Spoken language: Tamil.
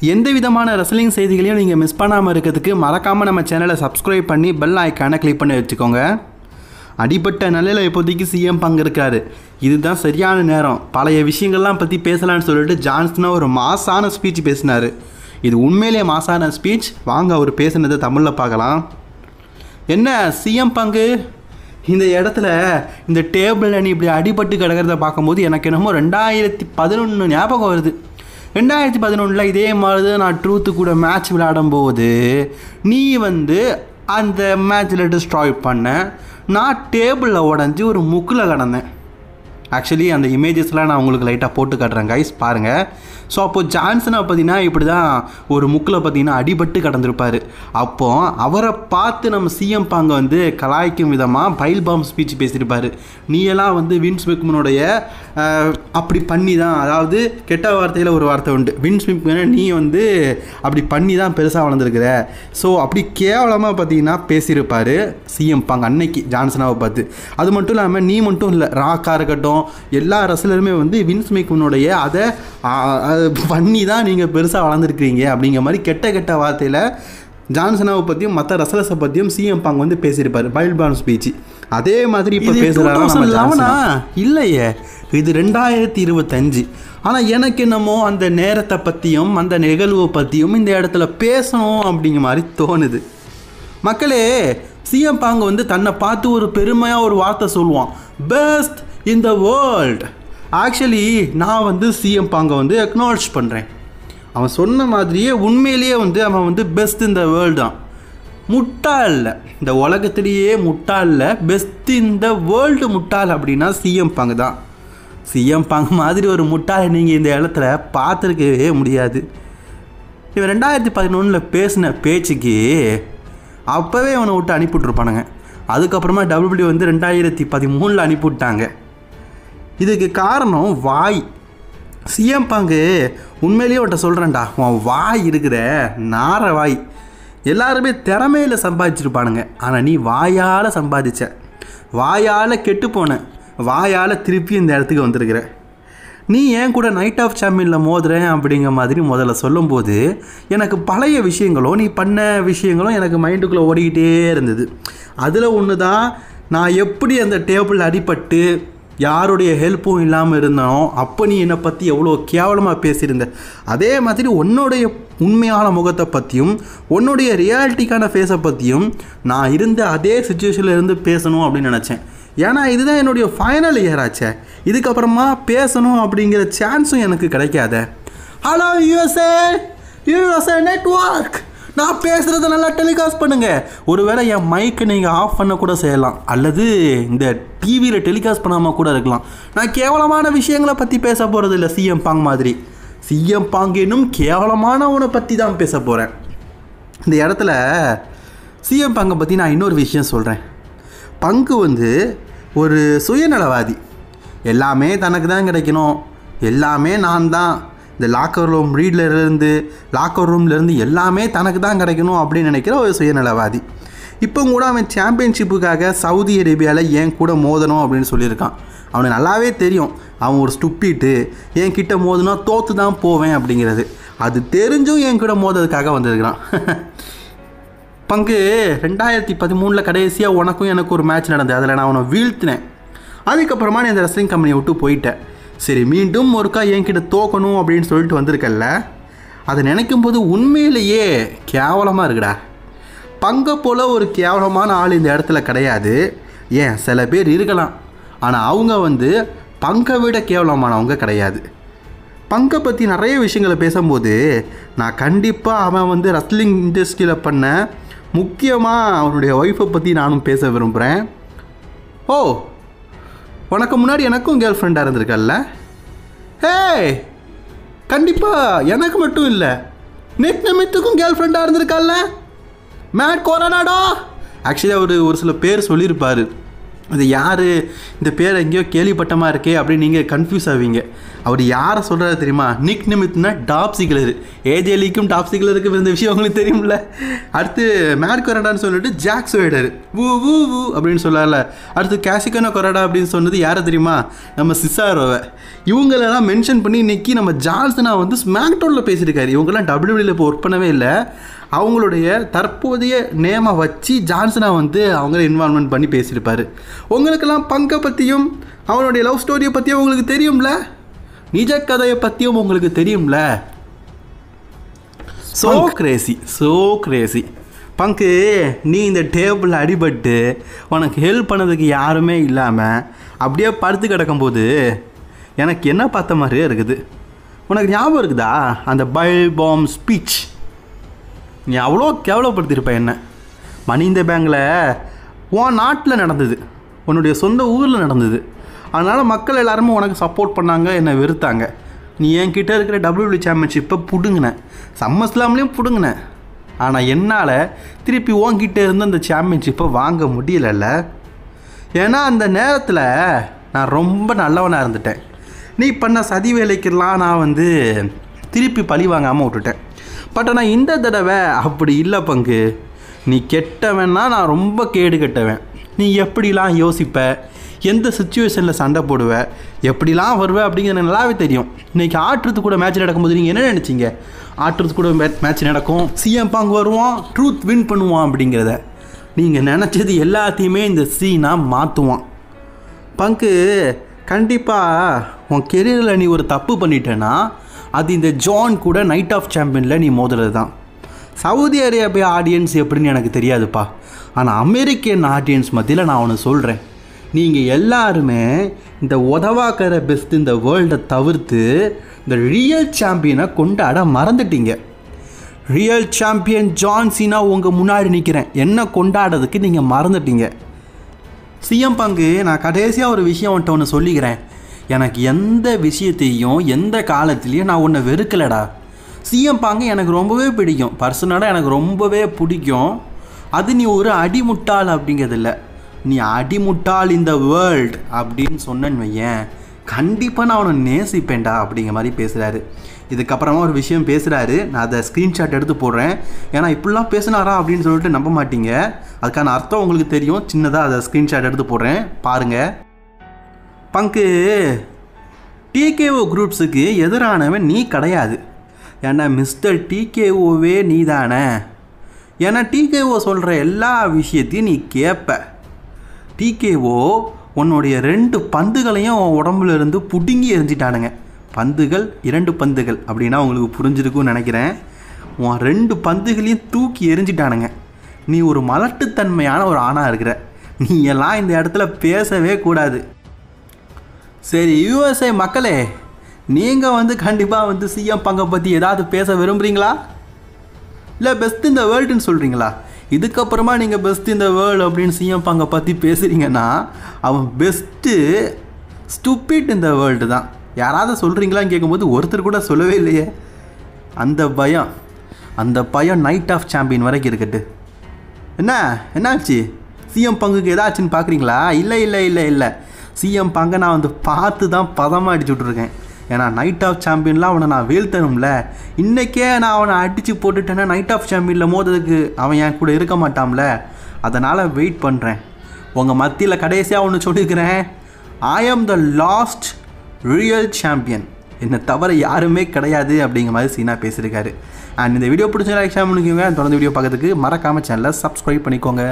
எந்த விதமான ரெஸ்லிங் செய்திகளையும் நீங்கள் மிஸ் பண்ணாமல் இருக்கிறதுக்கு மறக்காமல் நம்ம சேனலை சப்ஸ்கிரைப் பண்ணி பெல் ஐக்கானை கிளிக் பண்ணி வச்சுக்கோங்க. அடிப்பட்ட நிலையில் இப்போதைக்கு சிஎம் பங்க் இருக்காரு. இதுதான் சரியான நேரம். பழைய விஷயங்கள்லாம் பற்றி பேசலான்னு சொல்லிட்டு ஜான்சனாக ஒரு மாசான ஸ்பீச் பேசினார். இது உண்மையிலே மாசான ஸ்பீச். வாங்க அவர் பேசுனதை தமிழில் பார்க்கலாம். என்ன சிஎம் பங்கு இந்த இடத்துல இந்த டேபிளில் நீ இப்படி அடிபட்டு கிடக்கிறத பார்க்கும்போது எனக்கு என்னமோ 2011 ஞாபகம் வருது. 2011 இதே மாதிரி தான் நான் ட்ரூத்து கூட மேட்ச் விளையாடும் போது நீ அந்த மேட்ச்சில் டிஸ்ட்ராய் பண்ண, நான் டேபிளில் உடஞ்சி ஒரு முக்கில் கிடந்தேன். ஆக்சுவலி அந்த இமேஜஸ்லாம் நான் உங்களுக்கு லைட்டாக போட்டு காட்டுறேன் கைஸ், பாருங்கள். ஸோ அப்போது ஜான்சனை பார்த்தீங்கன்னா இப்படி தான் ஒரு முக்கில் பார்த்தீங்கன்னா அடிபட்டு கடந்திருப்பார். அப்போது அவரை பார்த்து நம்ம சிஎம் பாங்க கலாய்க்கும் விதமாக பைல் பாம் ஸ்பீச் பேசியிருப்பார். நீ எல்லாம் வின்ஸ் மெக்மனுடைய அப்படி பண்ணி தான், அதாவது கெட்ட வார்த்தையில் ஒரு வார்த்தை உண்டு, வின்ஸ் மெக்மனை நீ அப்படி பண்ணி தான் பெருசாக வளர்ந்துருக்குற. ஸோ அப்படி கேவலமாக பார்த்தீங்கன்னா பேசியிருப்பார் சிஎம் பாங்க அன்னைக்கு ஜான்சனாவை பார்த்து. அது மட்டும் இல்லாமல் நீ மட்டும் இல்லை, ராக்காக இருக்கட்டும், எல்லா ரசிலருமே வின்ஸ் மெக்மனுடைய அதை பண்ணி தான் நீங்கள் பெருசாக வளர்ந்துருக்கிறீங்க அப்படிங்கிற மாதிரி கெட்ட வார்த்தையில் ஜான்சனாவை பற்றியும் மற்ற ரசலஸை பற்றியும் சிஎம் பாங்க பேசியிருப்பார் பைல் பாம் ஸ்பீச். அதே மாதிரி இப்போ பேசுகிறாங்கன்னா இல்லையே, இது 2025. ஆனால் எனக்கு என்னமோ அந்த நேரத்தை பற்றியும் அந்த நிகழ்வை பற்றியும் இந்த இடத்துல பேசணும் அப்படிங்கிற மாதிரி தோணுது. மக்களே, சிஎம் பாங்க தன்னை பார்த்து ஒரு பெருமையாக ஒரு வார்த்தை சொல்லுவான், best in the world. Actually நான் சிஎம் பாங்க அக்னாலஜ் பண்ணுறேன். அவன் சொன்ன மாதிரியே உண்மையிலேயே அவன் பெஸ்ட் இன் த வேர்ல்டு தான். முட்டாள் இல்லை, இந்த உலகத்திலேயே முட்டாள் இல்லை, பெஸ்ட் இன் த வேர்ல்டு முட்டாள் அப்படின்னா சிஎம் பாங்க தான். சிஎம் பாங்க மாதிரி ஒரு முட்டாளை நீங்கள் இந்த இடத்துல பார்த்துருக்கவே முடியாது. இவன் 2011 பேசின பேச்சுக்கு அப்போவே அவனை விட்டு அனுப்பிவிட்ருப்பானுங்க. அதுக்கப்புறமா WWE 2013 அனுப்பிவிட்டாங்க. இதுக்கு காரணம் வாய். சிஎம் பாங்கு உண்மையிலேயே அவன்கிட்ட சொல்கிறேன்டா, உன் வாய் இருக்கிற நார வாய். எல்லாருமே திறமையில் சம்பாதிச்சிருப்பானுங்க, ஆனால் நீ வாயால் சம்பாதிச்ச, வாயால் கெட்டுப்போன, வாயால் திருப்பி இந்த இடத்துக்கு வந்திருக்கிற. நீ ஏன் கூட நைட் ஆஃப் சாம்பியனில் மோதுறேன் அப்படிங்கிற மாதிரி முதல்ல சொல்லும்போது எனக்கு பழைய விஷயங்களும் நீ பண்ண விஷயங்களும் எனக்கு மைண்டுக்குள்ளே ஓடிக்கிட்டே இருந்தது. அதில் ஒன்று தான், நான் எப்படி அந்த டேபிள் அடிபட்டு யாருடைய ஹெல்ப்பும் இல்லாமல் இருந்தனோ அப்போ நீ என்னை பற்றி எவ்வளோ கேவலமாக பேசியிருந்த. அதே மாதிரி உன்னுடைய உண்மையான முகத்தை பற்றியும் உன்னுடைய ரியாலிட்டிக்கான ஃபேஸை பற்றியும் நான் இருந்த அதே சுச்சுவேஷனில் இருந்து பேசணும் அப்படின்னு நினச்சேன். ஏன்னா இதுதான் என்னுடைய ஃபைனல் இயர் ஆச்சே. இதுக்கப்புறமா பேசணும் அப்படிங்கிற சான்ஸும் எனக்கு கிடைக்காத. ஹலோ யூஎஸ்ஏ நெட்வொர்க், நான் பேசுகிறத நல்லா டெலிகாஸ்ட் பண்ணுங்கள். ஒருவேளை என் மைக்கை நீங்கள் ஆஃப் பண்ண கூட செய்யலாம், அல்லது இந்த டிவியில் டெலிகாஸ்ட் பண்ணாமல் கூட இருக்கலாம். நான் கேவலமான விஷயங்களை பற்றி பேச போகிறது இல்லை. சிஎம் பாங் மாதிரி சிஎம் பாங் இன்னும் கேவலமானவனை பற்றி தான் பேச போகிறேன். இந்த இடத்துல சிஎம் பாங்கை பற்றி நான் இன்னொரு விஷயம் சொல்கிறேன். பங்கு ஒரு சுயநலவாதி. எல்லாமே தனக்கு தான் கிடைக்கணும், எல்லாமே நான் தான், இந்த லாக்கர் ரூம்லேருந்து எல்லாமே தனக்கு தான் கிடைக்கணும் அப்படின்னு நினைக்கிற ஒரு சுயநலவாதி. இப்போ கூட அவன் சாம்பியன்ஷிப்புக்காக சவுதி அரேபியாவில் என் கூட மோதணும் அப்படின்னு சொல்லியிருக்கான். அவனுக்கு நல்லாவே தெரியும் அவன் ஒரு ஸ்டூப்பிட்டு, என் கிட்ட மோதுனா தோற்று தான் போவேன் அப்படிங்கிறது. அது தெரிஞ்சும் என் கூட மோதுறதுக்காக வந்திருக்கிறான். பங்கு 2013 கடைசியாக உனக்கும் எனக்கு ஒரு மேட்ச் நடந்தது. அதில் நான் அவனை வீழ்த்தினேன். அதுக்கப்புறமா நீ இந்த ரெஸ்லிங் கம்பெனியை விட்டு போயிட்டேன். சரி, மீண்டும் ஒருக்கா என்கிட்ட தோக்கணும் அப்படின்னு சொல்லிட்டு வந்திருக்கல்ல, அதை நினைக்கும் போது உண்மையிலேயே கேவலமாக இருக்குடா. பங்கை போல் ஒரு கேவலமான ஆள் இந்த இடத்துல கிடையாது. ஏன் சில பேர் இருக்கலாம், ஆனால் அவங்க பங்கை விட கேவலமானவங்க கிடையாது. பங்கை பற்றி நிறைய விஷயங்களை பேசும்போது நான் கண்டிப்பாக அவன் ரெஸ்லிங் இண்டஸ்ட்ரியில் பண்ண, முக்கியமாக அவனுடைய ஒய்ஃபை பற்றி நானும் பேச விரும்புகிறேன். ஓ, உனக்கு முன்னாடி எனக்கும் கேர்ள் ஃப்ரெண்டாக இருந்திருக்கல்ல? ஹே, கண்டிப்பாக எனக்கு மட்டும் இல்லை, நெட் நெமித்துக்கும் கேர்ள் ஃப்ரெண்டாக இருந்திருக்கல்ல, மேட் கோரனாடோ. ஆக்சுவலி அவர் ஒரு சில பேர் சொல்லியிருப்பார், அது யார், இந்த பேர் எங்கேயோ கேள்விப்பட்டமா இருக்கே அப்படின்னு நீங்கள் கன்ஃபியூஸ் ஆவீங்க. அவர் யாரை சொல்கிறாரு தெரியுமா? நிக் நிமித்னா டாப் சிக்லர். ஏஜே லீக்கும் டாப் சிக்லருக்கு இருந்த விஷயம் உங்களுக்கு தெரியும்ல. அடுத்து மேட் கொரடான்னு சொல்லிட்டு ஜாக் ஸ்வைடர் ஊ ஊ ஊ அப்படின்னு சொல்லல. அடுத்து கேசிகனோ கொரடா அப்படின்னு சொன்னது யாரை தெரியுமா? நம்ம சிசாரோவை. இவங்களெல்லாம் மென்ஷன் பண்ணி இன்றைக்கி நம்ம ஜான்சனா வந்து ஸ்மாக்டவுனில் பேசியிருக்காரு. இவங்கெல்லாம் டபிள்யூடபிள்யூல இப்போ ஒர்க் பண்ணவே இல்லை. அவங்களுடைய தற்போதைய நேமை வச்சு ஜான்சனா வந்து அவங்கள இன்வால்வ்மெண்ட் பண்ணி பேசியிருப்பார். உங்களுக்கெல்லாம் பங்கை பற்றியும் அவனுடைய லவ் ஸ்டோரியை பற்றியும் உங்களுக்கு தெரியும்ல, நிஜ கதையை பற்றியும் உங்களுக்கு தெரியும்ல. ஸோ கிரேசி பங்கு, நீ இந்த டேபிளில் அடிபட்டு உனக்கு ஹெல்ப் பண்ணதுக்கு யாருமே இல்லாமல் அப்படியே படுத்து கிடக்கும்போது எனக்கு என்ன பார்த்த மாதிரியே இருக்குது. உனக்கு ஞாபகம் இருக்குதா அந்த பைல் பாம் ஸ்பீச்? நீ அவ்வளோ கேவலப்படுத்தியிருப்ப என்ன. மணி இந்த பேங்கில் உன் நாட்டில் நடந்தது, உன்னுடைய சொந்த ஊரில் நடந்தது. அதனால் மக்கள் எல்லாருமே உனக்கு சப்போர்ட் பண்ணாங்க, என்னை வெறுத்தாங்க. நீ என்கிட்ட இருக்கிற டபிள்யூடபிள்யூ சாம்பியன்ஷிப்பை பிடுங்கின, சம்மர்ஸ்லாம்லேயும் பிடுங்கின. ஆனால் என்னால் திருப்பி உன்கிட்ட இருந்து அந்த சாம்பியன்ஷிப்பை வாங்க முடியலைல்ல. ஏன்னா அந்த நேரத்தில் நான் ரொம்ப நல்லவனாக இருந்துட்டேன். நீ பண்ண சதி வேலைக்கெல்லாம் நான் வந்து திருப்பி பழி வாங்காமல் விட்டுட்டேன். பட் ஆனால் இந்த தடவை அப்படி இல்லை பங்கு. நீ கெட்டவன்னா நான் ரொம்ப கேடு கெட்டவன். நீ எப்படிலாம் யோசிப்ப, எந்த சுச்சுவேஷனில் சண்டை போடுவ, எப்படிலாம் வருவ அப்படிங்கிறது நல்லாவே தெரியும். இன்றைக்கி ஆட்டுறது கூட மேட்ச் நடக்கும்போது நீங்கள் என்ன நினச்சிங்க? ஆட்டுறது கூட மேட்ச் நடக்கும், சிஎம் பாங்க் வருவான், ட்ரூத் வின் பண்ணுவான் அப்படிங்கிறத. நீங்கள் நினச்சது எல்லாத்தையுமே இந்த சீனாக மாற்றுவான். பங்கு, கண்டிப்பாக உன் கெரியரில் நீ ஒரு தப்பு பண்ணிட்டேன்னா அது இந்த ஜான் கூட நைட் ஆஃப் சாம்பியனில் நீ மோதுறது தான். சவுதி அரேபியா ஆடியன்ஸ் எப்படின்னு எனக்கு தெரியாதுப்பா. ஆனால் அமெரிக்கன் ஆடியன்ஸ் மத்தியில் நான் ஒன்று சொல்கிறேன். நீங்கள் எல்லாருமே இந்த உதவாக்கிற பெஸ்ட் இந்த வேர்ல்டை தவிர்த்து இந்த ரியல் சாம்பியனை கொண்டாட மறந்துட்டீங்க. ரியல் சாம்பியன் ஜான் சீனா உங்கள் முன்னாடி நிற்கிறேன், என்ன கொண்டாடுறதுக்கு நீங்கள் மறந்துட்டீங்க. சிஎம் பங்கு, நான் கடைசியாக ஒரு விஷயம் வந்துட்டு ஒன்று சொல்லிக்கிறேன். எனக்கு எந்த விஷயத்தையும் எந்த காலத்துலேயும் நான் ஒன்று வெறுக்கலடா. சிஎம் பாங்க எனக்கு ரொம்பவே பிடிக்கும், பர்சனலாக எனக்கு ரொம்பவே பிடிக்கும். அது நீ ஒரு அடிமுட்டாள் அப்படிங்கிறது இல்லை. நீ அடிமுட்டாள் இந்த வேர்ல்டு அப்படின்னு சொன்னேன்னு வையேன், கண்டிப்பாக நான் அவனை நேசிப்பேன்டா அப்படிங்கிற மாதிரி பேசுகிறாரு. இதுக்கப்புறமா ஒரு விஷயம் பேசுகிறாரு, நான் அதை ஸ்க்ரீன்ஷாட் எடுத்து போடுறேன். ஏன்னா இப்படிலாம் பேசுனாரா அப்படின்னு சொல்லிட்டு நம்ப மாட்டீங்க. அதுக்கான அர்த்தம் உங்களுக்கு தெரியும். சின்னதாக அதை ஸ்க்ரீன்ஷாட் எடுத்து போடுறேன், பாருங்கள். பங்கு, டிகேஓ குரூப்ஸுக்கு எதிரானவன் நீ கிடையாது. ஏன்னா மிஸ்டர் டிகேஓவே நீ தானே. ஏன்னா டிகேஓ சொல்கிற எல்லா விஷயத்தையும் நீ கேட்ப. டிகேஓ உன்னுடைய 2 பந்துகளையும் உடம்புல இருந்து புடுங்கி எரிஞ்சிட்டானுங்க. பந்துகள் 2 பந்துகள் அப்படின்னா உங்களுக்கு புரிஞ்சிருக்கும்னு நினைக்கிறேன். உன் 2 பந்துகளையும் தூக்கி எரிஞ்சிட்டானுங்க. நீ ஒரு மலட்டுத்தன்மையான ஒரு ஆணாக இருக்கிற. நீ எல்லாம் இந்த இடத்துல பேசவே கூடாது. சரி யூஎஸ்ஏ மக்களே, நீங்கள் வந்து கண்டிப்பாக வந்து சிஎம் பங்கை பற்றி ஏதாவது பேச விரும்புகிறீங்களா? இல்லை பெஸ்ட் இந்த வேர்ல்டுன்னு சொல்கிறீங்களா? இதுக்கப்புறமா நீங்கள் பெஸ்ட் இந்த வேர்ல்டு அப்படின்னு சிஎம் பங்கை பற்றி பேசுகிறீங்கன்னா அவன் பெஸ்ட்டு ஸ்டூபிட் இந்த வேர்ல்டு தான். யாராவது சொல்கிறீங்களான்னு கேட்கும்போது ஒருத்தர் கூட சொல்லவே இல்லையே. அந்த பயம் நைட் ஆஃப் சாம்பியன் வரைக்கும் இருக்கட்டு. என்னாச்சு? சிஎம் பங்குக்கு ஏதாச்சுன்னு பார்க்குறீங்களா? இல்லை சிஎம் பங்கை நான் வந்து பார்த்து தான் பதமாக அடிச்சு விட்ருக்கேன். ஏன்னா நைட் ஆஃப் சாம்பியன்லாம் அவனை நான் வீழ்த்தணும்ல. இன்றைக்கே நான் அவனை அடித்து போட்டுட்டேன்னா நைட் ஆஃப் சாம்பியனில் மோதுறதுக்கு அவன் என் கூட இருக்க மாட்டான்ல. அதனால் வெயிட் பண்ணுறேன். உங்கள் மத்தியில் கடைசியாக ஒன்று சொல்லியிருக்கிறேன், ஐ ஆம் த லாஸ்ட் ரியல் சாம்பியன். என்னை தவிர யாருமே கிடையாது அப்படிங்கிற மாதிரி சீனா பேசியிருக்காரு. அண்ட் இந்த வீடியோ பிடிச்ச லைக் ஷேர் பண்ணிக்கோங்க. தொடர்ந்து வீடியோ பார்க்கறதுக்கு மறக்காமல் சேனலை சப்ஸ்கிரைப் பண்ணிக்கோங்க.